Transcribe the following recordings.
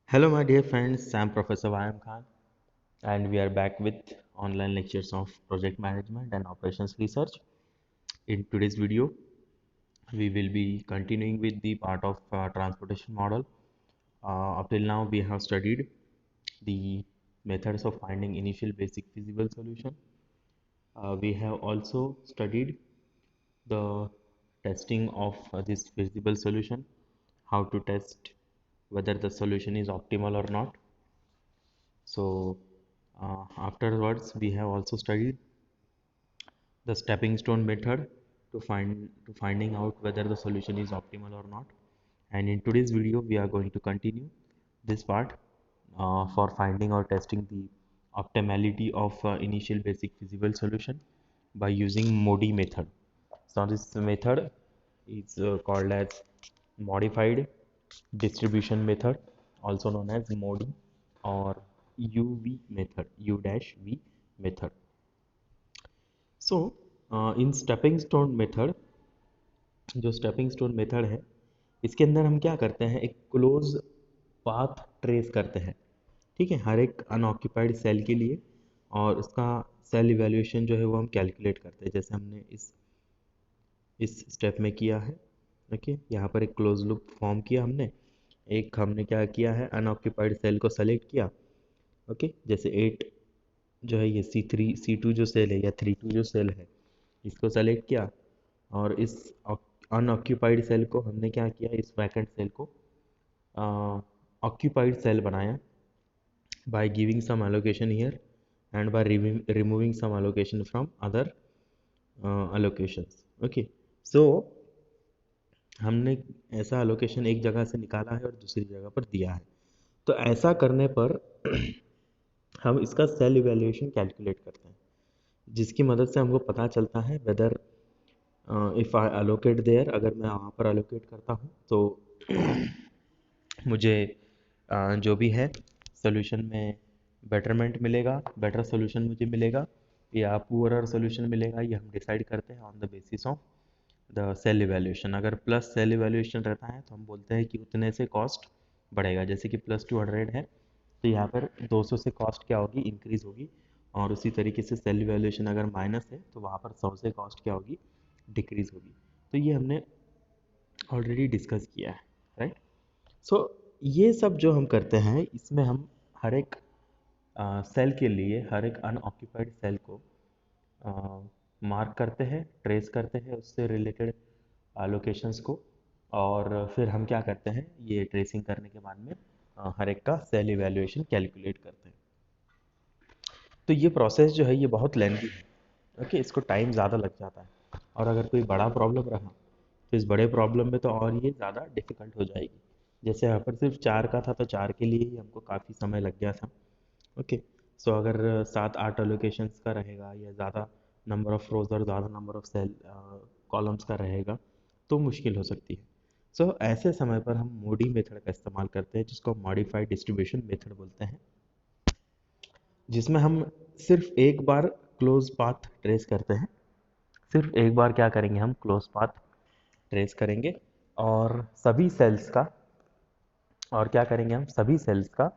Hello, my dear friends. I'm Professor Vayam Khan, and we are back with online lectures of project management and operations research. In today's video, we will be continuing with the part of transportation model. Up till now, we have studied the methods of finding initial basic feasible solution. We have also studied the testing of this feasible solution, how to test whether the solution is optimal or not. So afterwards, we have also studied the stepping stone method to finding out whether the solution is optimal or not. And in today's video, we are going to continue this part for finding or testing the optimality of initial basic feasible solution by using MODI method. So this method is called as modified distribution method, also known as MODI or UV method, U-V method. So in stepping stone method, जो stepping stone method है, इसके अंदर हम क्या करते हैं, एक close path trace करते हैं. ठीक है, हर एक अनऑक्यूपाइड सेल के लिए, और उसका सेल इवैल्यूएशन जो है वो हम कैलकुलेट करते हैं, जैसे हमने इस स्टेप में किया है. ओके, यहाँ पर एक क्लोज लूप फॉर्म किया हमने. एक हमने क्या किया है, अनऑक्यूपाइड सेल को सेलेक्ट किया. ओके, जैसे 8 जो है, ये C2 जो सेल है या 32 जो सेल है, इसको सेलेक्ट किया. और इस अनऑक्यूपाइड सेल को हमने क्या किया, इस वैकेंट सेल को ऑक्यूपाइड सेल बनाया by giving some allocation here and by removing some allocation from other allocations. Okay, so हमने ऐसा allocation एक जगह से निकाला है और दूसरी जगह पर दिया है. तो ऐसा करने पर हम इसका सेल इवैल्यूएशन कैलकुलेट करते हैं, जिसकी मदद से हमको पता चलता है whether if I allocate there, अगर मैं वहाँ पर अलोकेट करता हूँ तो मुझे जो भी है सोल्यूशन में बेटरमेंट मिलेगा, बेटर सोल्यूशन मुझे मिलेगा या पुअरर सोल्यूशन मिलेगा, ये हम डिसाइड करते हैं on the basis of the cell evaluation. अगर प्लस सेल इवैल्यूएशन रहता है तो हम बोलते हैं कि उतने से कॉस्ट बढ़ेगा. जैसे कि +200 है तो यहाँ पर 200 से कॉस्ट क्या होगी, इंक्रीज होगी. और उसी तरीके से सेल इवैल्यूएशन अगर माइनस है तो वहाँ पर 100 से कॉस्ट क्या होगी, डिक्रीज होगी. तो ये हमने ऑलरेडी डिस्कस किया है, राइट. सो ये सब जो हम करते हैं, इसमें हम हर एक सेल के लिए, हर एक अनऑक्यूपाइड सेल को मार्क करते हैं, ट्रेस करते हैं उससे रिलेटेड लोकेशंस को, और फिर हम क्या करते हैं, ये ट्रेसिंग करने के बाद में हर एक का सेल इवैल्यूएशन कैलकुलेट करते हैं. तो ये प्रोसेस जो है ये बहुत लेंथी है. ओके, इसको टाइम ज़्यादा लग जाता है, और अगर कोई बड़ा प्रॉब्लम रहा तो इस बड़े प्रॉब्लम में तो और ये ज़्यादा डिफ़िकल्ट हो जाएगी. जैसे यहाँ पर सिर्फ 4 का था तो 4 के लिए ही हमको काफ़ी समय लग गया था. ओके, सो अगर 7-8 एलोकेशंस का रहेगा या ज़्यादा नंबर ऑफ रोज और ज़्यादा नंबर ऑफ सेल कॉलम्स का रहेगा तो मुश्किल हो सकती है. सो ऐसे समय पर हम मोडी मेथड का इस्तेमाल करते हैं, जिसको मॉडिफाइड डिस्ट्रीब्यूशन मेथड बोलते हैं, जिसमें हम सिर्फ एक बार क्लोज पाथ ट्रेस करते हैं. सिर्फ एक बार क्या करेंगे, हम क्लोज पाथ ट्रेस करेंगे और सभी सेल्स का, और क्या करेंगे, हम सभी सेल्स का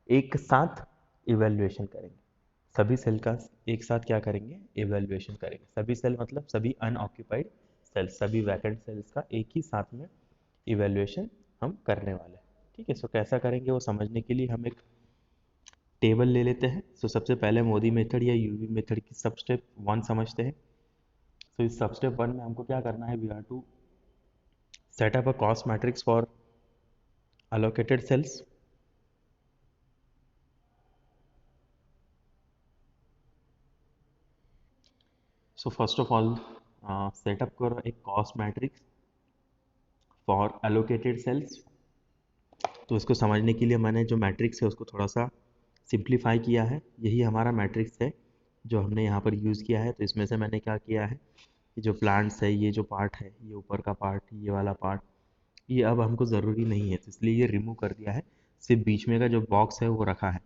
एक साथ इवैल्यूएशन करेंगे. सभी सेल का एक साथ क्या करेंगे, इवैल्यूएशन करेंगे. सभी सेल मतलब सभी अनऑक्यूपाइड सेल्स, सभी वैकेंट सेल्स का एक ही साथ में इवैल्यूएशन हम करने वाले हैं. ठीक है, सो कैसा करेंगे वो समझने के लिए हम एक टेबल ले लेते हैं. सो सबसे पहले मोदी मेथड या यूवी मेथड की सब स्टेप 1 समझते हैं. सो इस सब स्टेप 1 में हमको क्या करना है, we are to set up a cost matrix for allocated cells. So first of all, set up करो एक cost matrix for allocated cells. तो इसको समझने के लिए मैंने जो मैट्रिक्स है उसको थोड़ा सा सिंप्लीफाई किया है. यही हमारा मैट्रिक्स है जो हमने यहाँ पर यूज़ किया है. तो इसमें से मैंने क्या किया है कि जो प्लांट्स है, ये जो पार्ट है, ये ऊपर का पार्ट, ये वाला पार्ट, ये अब हमको ज़रूरी नहीं है, तो इसलिए ये रिमूव कर दिया है. सिर्फ बीच में का जो बॉक्स है वो रखा है.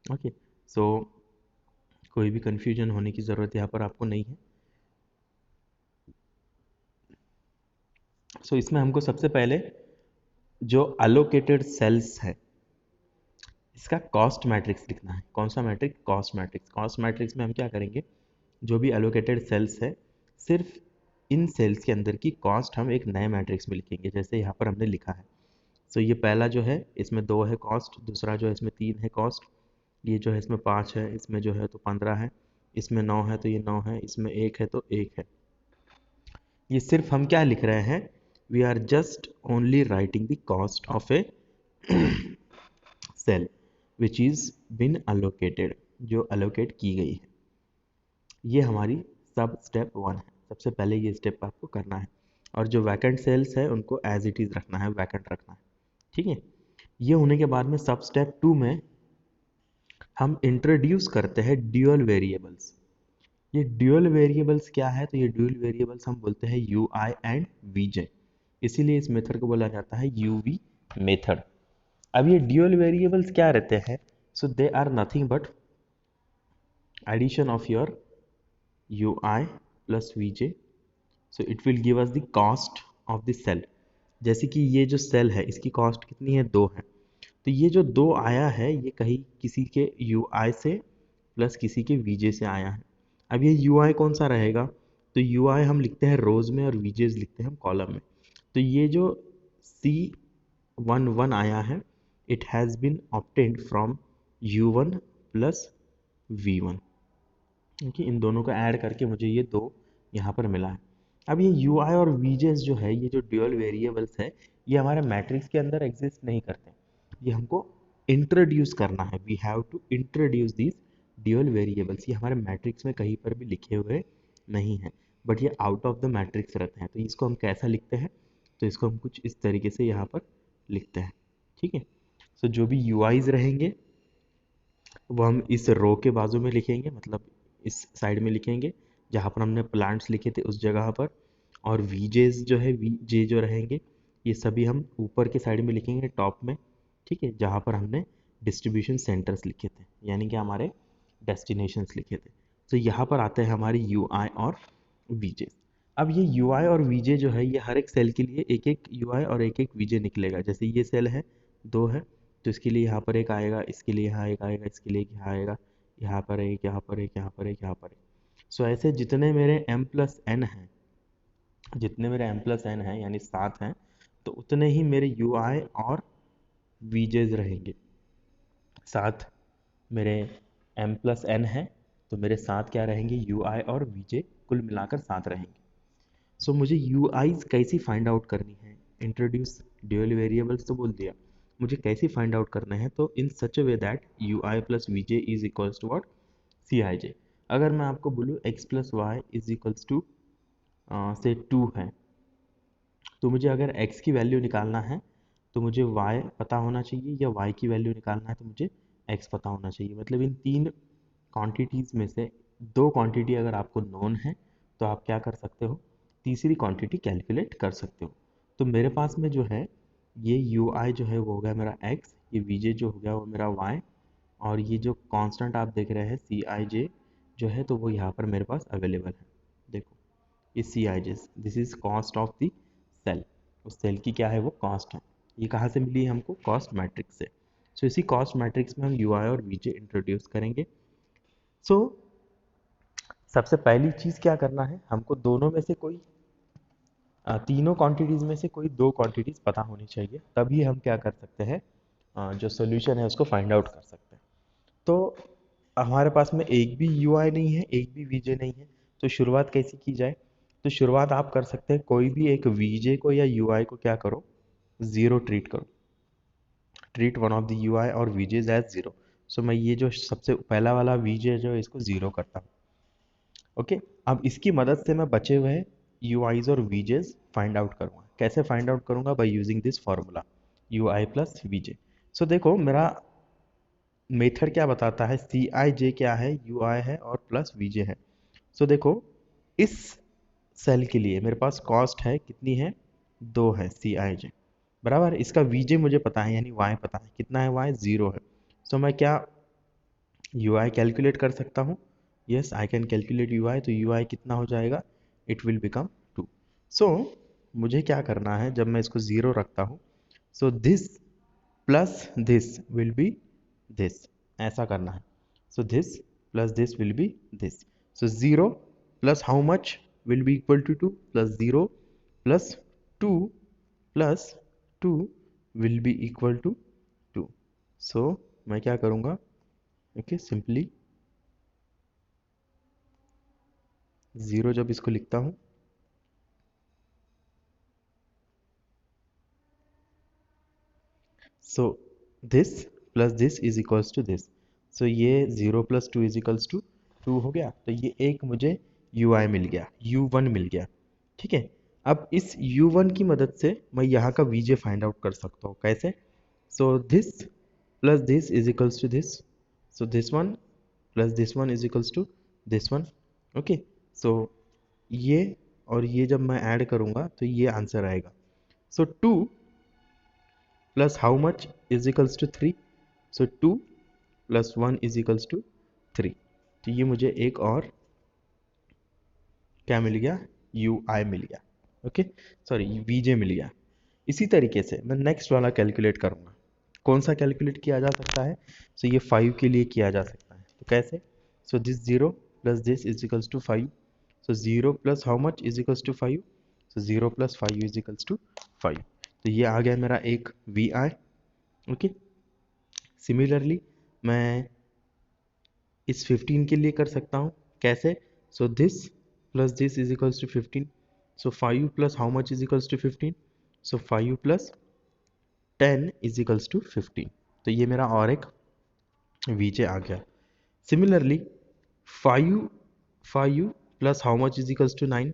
ओके, सो कोई भी कन्फ्यूजन होने की ज़रूरत यहाँ पर आपको नहीं है. सो इसमें हमको सबसे पहले जो अलोकेटेड सेल्स है, इसका कॉस्ट मैट्रिक्स लिखना है। कौन सा matrix? Cost matrix. Cost matrix में हम क्या करेंगे, जो भी एलोकेटेड सेल्स है सिर्फ इन सेल्स के अंदर की कॉस्ट हम एक नए मैट्रिक्स में लिखेंगे, जैसे यहाँ पर हमने लिखा है। सो ये पहला जो है इसमें 2 है कॉस्ट, दूसरा जो है इसमें 3 है कॉस्ट, ये जो है इसमें 5 है, इसमें जो है तो 15 है, इसमें 9 है तो ये 9 है, इसमें 1 है तो 1 है। ये सिर्फ हम क्या लिख रहे हैं, we are just only writing the cost of a cell which is been allocated, जो अलोकेट की गई है। ये हमारी सब स्टेप 1 है। सबसे पहले ये स्टेप आपको करना है, और जो वैकेंट सेल्स है उनको एज इट इज़ रखना है, वैकेंट रखना है। ठीक है। ये होने के बाद में सब स्टेप 2 में हम इंट्रोड्यूस करते हैं ड्यूअल वेरिएबल्स। ये ड्यूअल वेरिएबल्स क्या है, तो ये ड्यूअल वेरिएबल्स हम बोलते हैं यू आई एंड वी जे, इसीलिए इस मेथड को बोला जाता है यू वी मेथड। अब ये ड्यूअल वेरिएबल्स क्या रहते हैं, so they are nothing but addition of your U I plus V J, so it will give us the cost of the cell. जैसे कि ये जो सेल है इसकी कॉस्ट कितनी है, 2 है, तो ये जो 2 आया है ये कहीं किसी के यू आई से प्लस किसी के वी जे से आया है। अब ये यू आई कौन सा रहेगा, तो यू आई हम लिखते हैं रोज में और वी जे लिखते हैं हम कॉलम में। तो ये जो C11 आया है, it has been obtained from U1 plus V1। क्योंकि इन दोनों को ऐड करके मुझे ये 2 यहाँ पर मिला है। अब ये यू आई और वी जो है, ये जो ड्यूअल वेरिएबल्स है, ये हमारे मैट्रिक्स के अंदर एग्जिस्ट नहीं करते, ये हमको इंट्रोड्यूस करना है। We have to introduce this dual variables. ये हमारे मैट्रिक्स में कहीं पर भी लिखे हुए नहीं हैं, बट ये आउट ऑफ द मैट्रिक्स रहते हैं। तो इसको हम कैसा लिखते हैं, तो इसको हम कुछ इस तरीके से यहाँ पर लिखते हैं। ठीक है। सो जो भी यू रहेंगे वो हम इस रो के बाजू में लिखेंगे, मतलब इस साइड में लिखेंगे जहाँ पर हमने प्लांट्स लिखे थे उस जगह पर, और वीजेस जो है वीजे जो रहेंगे ये सभी हम ऊपर के साइड में लिखेंगे टॉप में। ठीक है, जहाँ पर हमने डिस्ट्रीब्यूशन सेंटर्स लिखे थे, यानी कि हमारे डेस्टिनेशंस लिखे थे। तो यहाँ पर आते हैं हमारी यू आई और वीजे। अब ये यू आई और वीजे जो है ये हर एक सेल के लिए एक एक यू आई और एक एक वीजे निकलेगा। जैसे ये सेल है 2 है, तो इसके लिए यहाँ पर एक आएगा, इसके लिए यहाँ एक आएगा, इसके लिए यहाँ आएगा, यहाँ पर एक, यहाँ पर एक, यहाँ पर एक, यहाँ पर एक। सो ऐसे जितने मेरे m+n हैं, जितने मेरे m+n हैं यानी 7 हैं, तो उतने ही मेरे यू आई और वीजेज रहेंगे। 7 मेरे m+n है, तो मेरे 7 क्या रहेंगे, यू आई और वीजे कुल मिलाकर 7 रहेंगे। सो मुझे यू आईज कैसी फाइंड आउट करनी है, इंट्रोड्यूस ड्यूअल वेरिएबल्स तो बोल दिया, मुझे कैसी फाइंड आउट करना है, तो in such a way that U I plus V J is equals to what, C I J. अगर मैं आपको बोलूँ X plus Y is equals to say 2 है, तो मुझे अगर x की वैल्यू निकालना है तो मुझे y पता होना चाहिए, या y की वैल्यू निकालना है तो मुझे x पता होना चाहिए। मतलब इन 3 क्वांटिटीज़ में से 2 क्वांटिटी अगर आपको नोन है तो आप क्या कर सकते हो, तीसरी क्वांटिटी कैलकुलेट कर सकते हो। तो मेरे पास में जो है ये यू आई जो है वो हो गया मेरा x, ये वी जे जो हो गया वो मेरा y, और ये जो कांस्टेंट आप देख रहे हैं सी आई जे जो है, तो वो यहाँ पर मेरे पास अवेलेबल है। देखो ये C I J, this is cost of the cell. उस सेल की क्या है वो कॉस्ट है। ये कहाँ से मिली है हमको, कॉस्ट मैट्रिक्स से। सो इसी कॉस्ट मैट्रिक्स में हम यू आई और वी जे इंट्रोड्यूस करेंगे। सो सबसे पहली चीज़ क्या करना है, हमको दोनों में से कोई तीनों क्वांटिटीज़ में से कोई 2 क्वांटिटीज़ पता होनी चाहिए, तभी हम क्या कर सकते हैं, जो सोल्यूशन है उसको फाइंड आउट कर सकते हैं। तो हमारे पास में एक भी यू आई नहीं है, एक भी वी जे नहीं है, तो शुरुआत कैसी की जाए, तो शुरुआत आप कर सकते हैं, कोई भी एक वी जे को या यू आई को क्या करो, ज़ीरो ट्रीट करो। Treat one of the U I और V Js as zero. So मैं ये जो सबसे पहला वाला वी जे जो है इसको ज़ीरो करता हूँ। ओके, अब इसकी मदद से मैं बचे हुए यू आईज और वी जेज फाइंड आउट करूँगा। कैसे फाइंड आउट करूँगा, by using this formula U I plus V J. So देखो मेरा मेथड क्या बताता है, सी आई जे क्या है, यू आई है और प्लस वी जे है। सो देखो इस सेल के लिए मेरे पास कॉस्ट है कितनी है, 2 है सी आई जे बराबर। इसका वी जे मुझे पता है यानी वाई पता है, कितना है वाई, 0 है। सो मैं क्या यू आई कैलकुलेट कर सकता हूँ, yes I can calculate U I. तो यू आई कितना हो जाएगा, इट विल बिकम 2। सो मुझे क्या करना है, जब मैं इसको 0 रखता हूँ, so this plus this will be this, ऐसा करना है। So this plus this will be this. So 0 plus how much will be equal to 2, plus 0 plus 2 plus 2 will be equal to 2। So मैं क्या करूँगा, ओके, सिंपली 0 जब इसको लिखता हूँ, so this plus this is equals to this. So ये 0 plus 2 is equals to 2 हो गया। तो ये एक मुझे UI मिल गया, U1 मिल गया। ठीक है, अब इस U1 की मदद से मैं यहाँ का VJ फाइंड आउट कर सकता हूँ। कैसे? So this plus this is equals to this. So this one plus this one is equals to this one. Okay, so ये और ये जब मैं ऐड करूँगा तो ये आंसर आएगा। So 2 plus how much is equals to 3। So 2 plus 1 is equals to 3। तो ये मुझे एक और क्या मिल गया, UI मिल गया। ओके, सॉरी VJ मिल गया। इसी तरीके से मैं नेक्स्ट वाला कैलकुलेट करूँगा। कौन सा कैलकुलेट किया जा सकता है? सो ये 5 के लिए किया जा सकता है। तो कैसे? So this 0 plus this is equals to 5। So 0 plus how much is equals to 5। So 0 plus 5 is equals to 5। तो ये आ गया मेरा एक VI। ओके, सिमिलरली मैं इस 15 के लिए कर सकता हूँ। कैसे? So this plus this is equals to 15। So 5 plus how much is equals to 15। So 5 plus 10 is equals to 15। तो ये मेरा और एक VJ आ गया। Similarly 5 5 plus how much is equals to 9।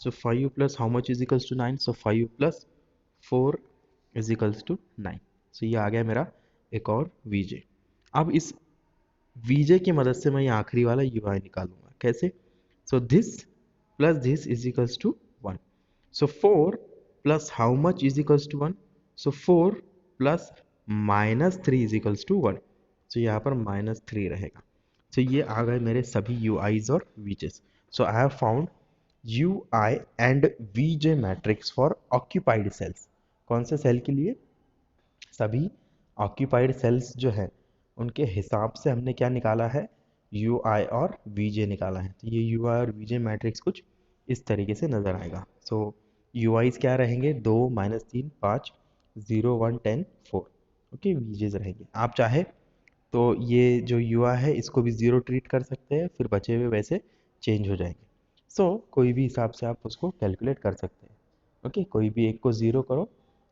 So 5 plus how much is equals to 9। So 5 plus 4 is equals to 9। So ये आ गया मेरा एक और VJ। अब इस VJ की मदद से मैं ये आखिरी वाला UI निकालूंगा। कैसे? So this plus this is equals to 1। So 4 plus how much is equals to 1। So 4 plus minus 3 is equals to 1। So यहाँ पर -3 रहेगा। तो ये आ गए मेरे सभी UIs और VJs। So I have found UI and VJ matrix for occupied cells. कौन से सेल के लिए? सभी ऑक्यूपाइड सेल्स जो है उनके हिसाब से हमने क्या निकाला है, UI और VJ निकाला है। तो ये UI और VJ मैट्रिक्स कुछ इस तरीके से नज़र आएगा। सो UIs क्या रहेंगे? 2 -3 5 0 1 10 4। ओके, VJs रहेंगे। आप चाहे तो ये जो UI है इसको भी 0 ट्रीट कर सकते हैं, फिर बचे हुए वैसे चेंज हो जाएंगे। सो कोई भी हिसाब से आप उसको कैलकुलेट कर सकते हैं। ओके, कोई भी एक को 0 करो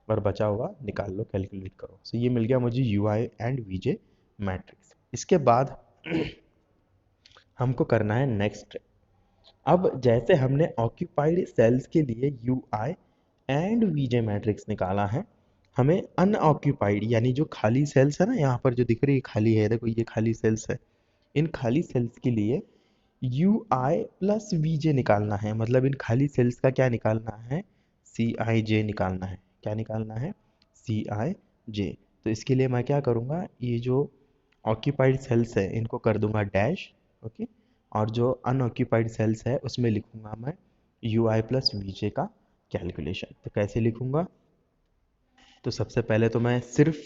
और बचा हुआ निकाल लो, कैलकुलेट करो। सो ये मिल गया मुझे UI एंड VJ मैट्रिक्स। इसके बाद हमको करना है नेक्स्ट। अब जैसे हमने ऑक्यूपाइड सेल्स के लिए UI एंड VJ मैट्रिक्स निकाला है, हमें अनऑक्यूपाइड यानी जो खाली सेल्स है ना, यहाँ पर जो दिख रही है खाली है, देखो ये खाली सेल्स है, इन खाली सेल्स के लिए UI प्लस VJ निकालना है। मतलब इन खाली सेल्स का क्या निकालना है? CIJ निकालना है। क्या निकालना है? CIJ। तो इसके लिए मैं क्या करूँगा, ये जो ऑक्यूपाइड सेल्स है इनको कर दूंगा डैश। ओके, और जो अनऑक्यूपाइड सेल्स है उसमें लिखूंगा मैं UI प्लस VJ का कैलकुलेशन। तो कैसे लिखूंगा? तो सबसे पहले तो मैं सिर्फ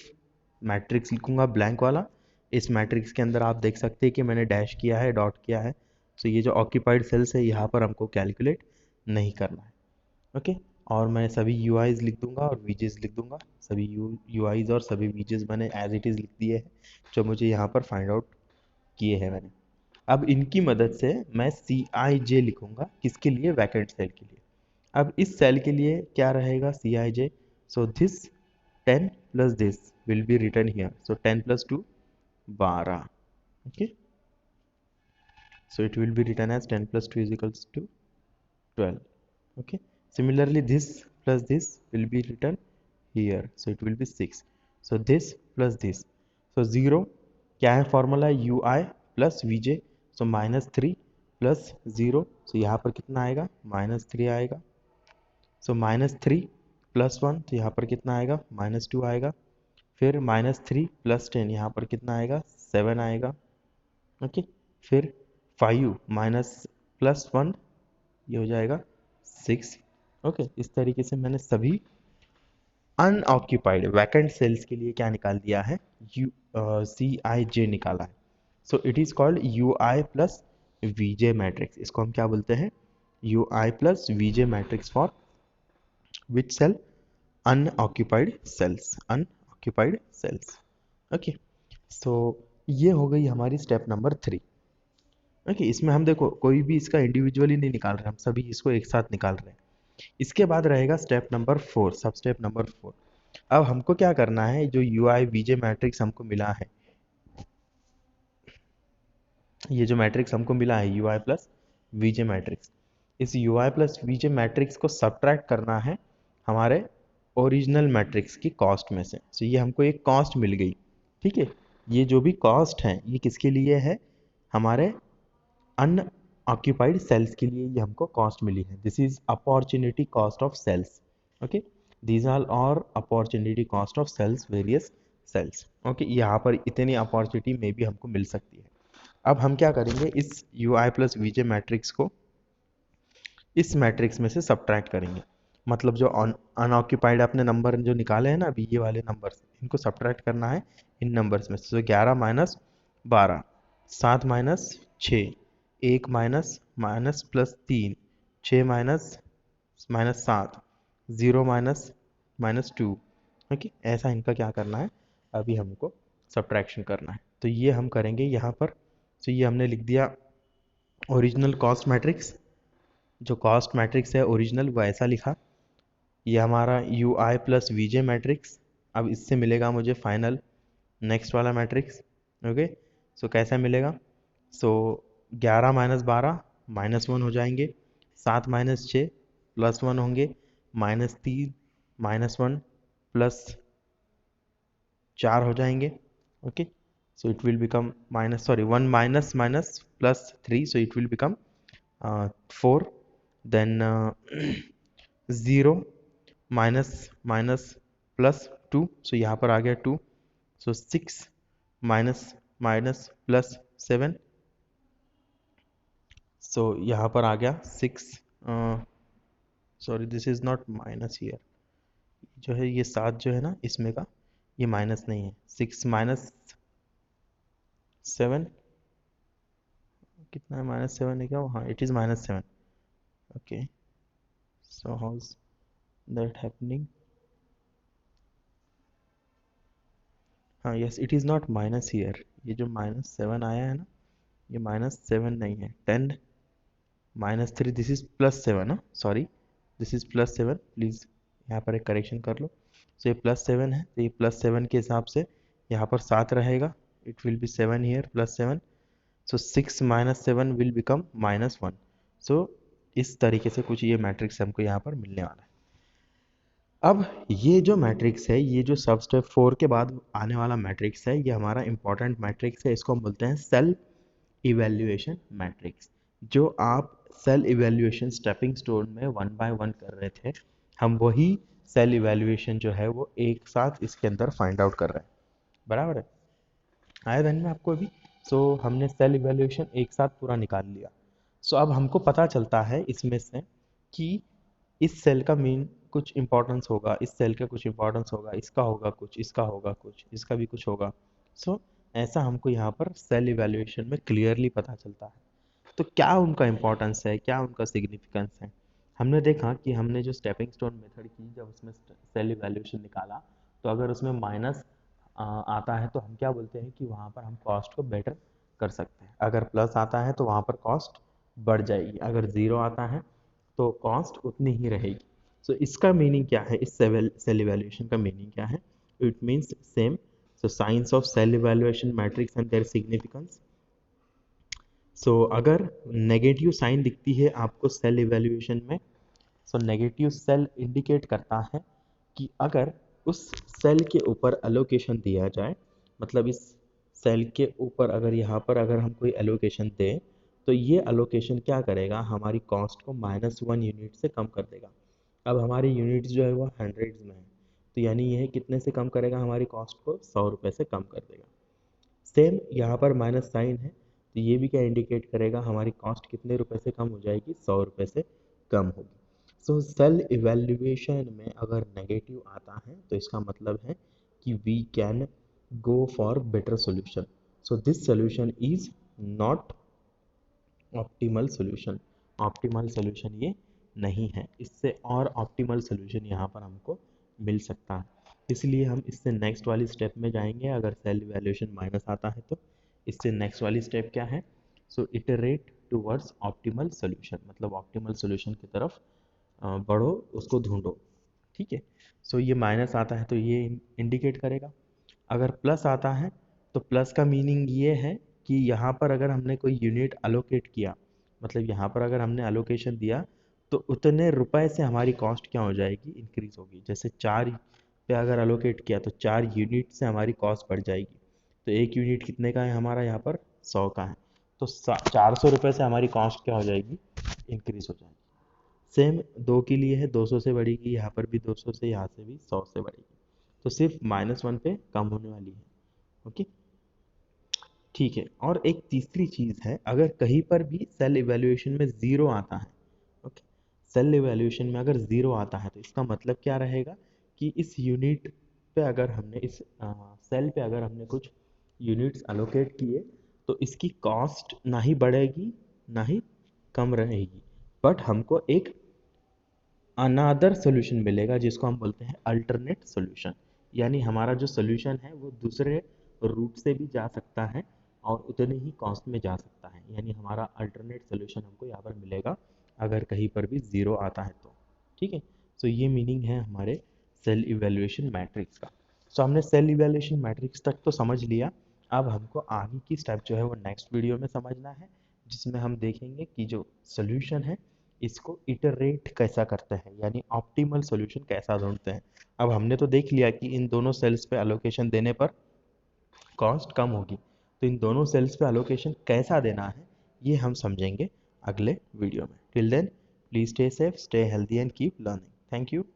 मैट्रिक्स लिखूंगा ब्लैंक वाला। इस मैट्रिक्स के अंदर आप देख सकते हैं कि मैंने डैश किया है, डॉट किया है। तो ये जो ऑक्यूपाइड सेल्स है यहाँ पर हमको कैलकुलेट नहीं करना है। ओके, और मैं सभी UIs लिख दूंगा और VJs लिख दूंगा। सभी UIs और सभी VJs मैंने एज इट इज़ लिख दिए हैं जो मुझे यहाँ पर फाइंड आउट किए हैं मैंने। अब इनकी मदद से मैं CIJ लिखूंगा। किसके लिए? वैकेंट सेल के लिए। अब इस सेल के लिए क्या रहेगा? CIJ। So this 10 plus this will be written here. So 10 plus 2 12। Okay, so it will be written as 10 plus 2 is equals to 12. Okay, similarly this plus this will be written here, so it will be 6. So this plus this, so 0 क्या है formula? UI plus VJ। सो -3 plus 0, सो यहाँ पर कितना आएगा? -3 आएगा। सो -3 plus 1, तो यहाँ पर कितना आएगा? -2 आएगा। फिर -3 प्लस 10, यहाँ पर कितना आएगा? 7 आएगा। ओके, फिर 5 माइनस प्लस 1, ये हो जाएगा 6। ओके, इस तरीके से मैंने सभी अनऑक्यूपाइड वैकेंट सेल्स के लिए क्या निकाल दिया है, CIJ निकाला है। So it is called UI plus VJ matrix. इसको हम क्या बोलते हैं, UI plus VJ matrix for which cell, unoccupied cells, unoccupied cells. Okay, so ये हो गई हमारी स्टेप नंबर 3। ओके, इसमें हम देखो कोई भी इसका इंडिविजुअली नहीं निकाल रहे, हम सभी इसको एक साथ निकाल रहे हैं। इसके बाद रहेगा स्टेप नंबर 4, सब स्टेप नंबर 4। अब हमको क्या करना है, जो UI VJ मैट्रिक्स हमको मिला है, ये जो मैट्रिक्स हमको मिला है UI प्लस VJ मैट्रिक्स, इस UI प्लस VJ मैट्रिक्स को सब्ट्रैक्ट करना है हमारे ओरिजिनल मैट्रिक्स की कॉस्ट में से। तो ये हमको एक कॉस्ट मिल गई, ठीक है। ये जो भी कॉस्ट है ये किसके लिए है, हमारे अनऑक्यूपाइड सेल्स के लिए ये हमको कॉस्ट मिली है। This is opportunity cost of cells. Okay, these are our opportunity cost of cells, various cells. Okay, यहाँ पर इतनी अपॉर्चुनिटी में भी हमको मिल सकती है। अब हम क्या करेंगे, इस UI प्लस VJ मैट्रिक्स को इस मैट्रिक्स में से सब्ट्रैक्ट करेंगे। मतलब जो अनऑक्यूपाइड अपने नंबर जो निकाले हैं ना अभी, ये वाले नंबर्स, इनको सब्ट्रैक्ट करना है इन नंबर्स में से। तो 11 minus 12, 7 minus 6, 1 minus minus plus 3, 6 minus minus 7, 0 minus minus 2। Okay, ऐसा इनका क्या करना है, अभी हमको सब्ट्रैक्शन करना है। तो ये हम करेंगे यहाँ पर। तो ये हमने लिख दिया ओरिजिनल कॉस्ट मैट्रिक्स, जो कॉस्ट मैट्रिक्स है ओरिजिनल वो ऐसा लिखा। ये हमारा UI प्लस VJ मैट्रिक्स, अब इससे मिलेगा मुझे फाइनल नेक्स्ट वाला मैट्रिक्स। ओके, सो कैसा मिलेगा, सो 11 माइनस 12 माइनस 1 हो जाएंगे, 7 माइनस 6 प्लस 1 होंगे, माइनस 3 माइनस 1 प्लस 4 हो जाएंगे। Okay, so it will become minus, sorry, 1 minus minus plus 3, so it will become 4, then 0 minus minus plus 2, so यहाँ पर आ गया 2, so 6 minus minus plus 7, so यहाँ पर आ गया 6, sorry this is not minus here, जो है ये 7 जो है ना इसमें का ये माइनस नहीं है, 6 माइनस 7 कितना है, -7 है क्या, हाँ it is -7। Okay, so how is that happening, हाँ yes it is not minus here, ये जो -7 आया है ना ये -7 नहीं है, 10 -3, दिस इज +7 ना, सॉरी दिस इज +7, प्लीज यहाँ पर एक करेक्शन कर लो। सो ये +7 है, तो ये +7 के हिसाब से यहाँ पर 7 रहेगा, it will be 7 here +7, so 6 minus 7 will become -1। सो इस तरीके से कुछ ये मैट्रिक्स हमको यहाँ पर मिलने वाला है। अब ये जो मैट्रिक्स है, ये जो सब स्टेप 4 के बाद आने वाला मैट्रिक्स है, ये हमारा इंपॉर्टेंट मैट्रिक्स है। इसको हम बोलते हैं सेल इवैल्यूएशन मैट्रिक्स। जो आप सेल इवैल्यूएशन स्टेपिंग स्टोन में 1 बाय 1 कर रहे थे, हम वही सेल इवैल्यूएशन जो है वो एक साथ इसके अंदर फाइंड आउट कर रहे हैं। बराबर है, आया ध्यान में आपको अभी। सो हमने सेल इवैल्यूएशन एक साथ पूरा निकाल लिया। सो अब हमको पता चलता है इसमें से कि इस सेल का मेन कुछ इंपॉर्टेंस होगा, इस सेल का कुछ इंपॉर्टेंस होगा, इसका होगा कुछ, इसका होगा कुछ, इसका भी कुछ होगा। सो ऐसा हमको यहाँ पर सेल इवैल्यूएशन में क्लियरली पता चलता है। तो क्या उनका इंपॉर्टेंस है, क्या उनका सिग्निफिकेंस है, हमने देखा कि हमने जो स्टेपिंग स्टोन मेथड की जब उसमें सेल इवैल्यूएशन निकाला, तो अगर उसमें माइनस आता है तो हम क्या बोलते हैं कि वहाँ पर हम कॉस्ट को बेटर कर सकते हैं। अगर प्लस आता है तो वहाँ पर कॉस्ट बढ़ जाएगी, अगर ज़ीरो आता है तो कॉस्ट उतनी ही रहेगी। सो इसका मीनिंग क्या है, इस सेल इवैल्यूएशन का मीनिंग क्या है, it means same. So signs of cell evaluation matrix and their significance. So अगर नेगेटिव साइन दिखती है आपको सेल इवैल्यूएशन में, सो नेगेटिव सेल इंडिकेट करता है कि अगर उस सेल के ऊपर एलोकेशन दिया जाए, मतलब इस सेल के ऊपर अगर यहाँ पर अगर हम कोई एलोकेशन दें, तो ये एलोकेशन क्या करेगा, हमारी कॉस्ट को -1 यूनिट से कम कर देगा। अब हमारी यूनिट्स जो है वो हंड्रेड्स में है, तो यानी ये कितने से कम करेगा, हमारी कॉस्ट को 100 रुपये से कम कर देगा। सेम यहाँ पर माइनस साइन है, तो ये भी क्या इंडिकेट करेगा, हमारी कॉस्ट कितने रुपए से कम हो जाएगी, 100 रुपये से कम होगी। सो सेल इवेल्युएशन में अगर नेगेटिव आता है तो इसका मतलब है कि we can go for better solution. So this solution is not optimal solution. Optimal solution ये नहीं है, इससे और ऑप्टिमल सोल्यूशन यहाँ पर हमको मिल सकता है. इसलिए हम इससे नेक्स्ट वाली स्टेप में जाएंगे. अगर सेल इवैल्यूएशन माइनस आता है तो इससे नेक्स्ट वाली स्टेप क्या है? सो इटरेट टूवर्ड्स ऑप्टिमल सोल्यूशन, मतलब ऑप्टिमल सोल्यूशन की तरफ बढ़ो, उसको ढूंढो. ठीक है. सो ये माइनस आता है तो ये इंडिकेट करेगा. अगर प्लस आता है तो प्लस का मीनिंग ये है कि यहाँ पर अगर हमने कोई यूनिट अलोकेट किया, मतलब यहाँ पर अगर हमने अलोकेशन दिया तो उतने रुपए से हमारी कॉस्ट क्या हो जाएगी? इंक्रीज होगी. जैसे 4 पे अगर अलोकेट किया तो 4 यूनिट से हमारी कॉस्ट बढ़ जाएगी. तो एक यूनिट कितने का है हमारा? यहाँ पर 100 का है. तो 400 रुपये से हमारी कॉस्ट क्या हो जाएगी? इंक्रीज हो जाएगी. सेम 2 के लिए है, 200 से बढ़ेगी, यहाँ पर भी 200 से, यहाँ से भी 100 से बढ़ेगी. तो सिर्फ -1 पे कम होने वाली है. ओके, ठीक है. और एक तीसरी चीज़ है, अगर कहीं पर भी सेल इवैल्यूएशन में ज़ीरो आता है, ओके, सेल इवैल्यूएशन में अगर ज़ीरो आता है तो इसका मतलब क्या रहेगा कि इस यूनिट पे अगर हमने इस सेल पे अगर हमने कुछ यूनिट्स अलोकेट किए तो इसकी कॉस्ट ना ही बढ़ेगी ना ही कम रहेगी, बट हमको एक अनादर सोल्यूशन मिलेगा जिसको हम बोलते हैं अल्टरनेट सोल्यूशन. यानी हमारा जो सोल्यूशन है वो दूसरे रूट से भी जा सकता है और उतने ही कॉस्ट में जा सकता है. यानी हमारा अल्टरनेट सोल्यूशन हमको यहाँ पर मिलेगा अगर कहीं पर भी ज़ीरो आता है तो. ठीक है. सो ये मीनिंग है हमारे सेल इवैल्यूएशन मैट्रिक्स का. सो हमने सेल इवैल्यूएशन मैट्रिक्स तक तो समझ लिया. अब हमको आगे की स्टेप जो है वो नेक्स्ट वीडियो में समझना है, जिसमें हम देखेंगे कि जो सोल्यूशन है इसको इटरेट कैसा करते हैं, यानी ऑप्टिमल सॉल्यूशन कैसा ढूंढते हैं. अब हमने तो देख लिया कि इन दोनों सेल्स पे अलोकेशन देने पर कॉस्ट कम होगी, तो इन दोनों सेल्स पे अलोकेशन कैसा देना है ये हम समझेंगे अगले वीडियो में. Till then please stay safe, stay healthy and keep learning. Thank you.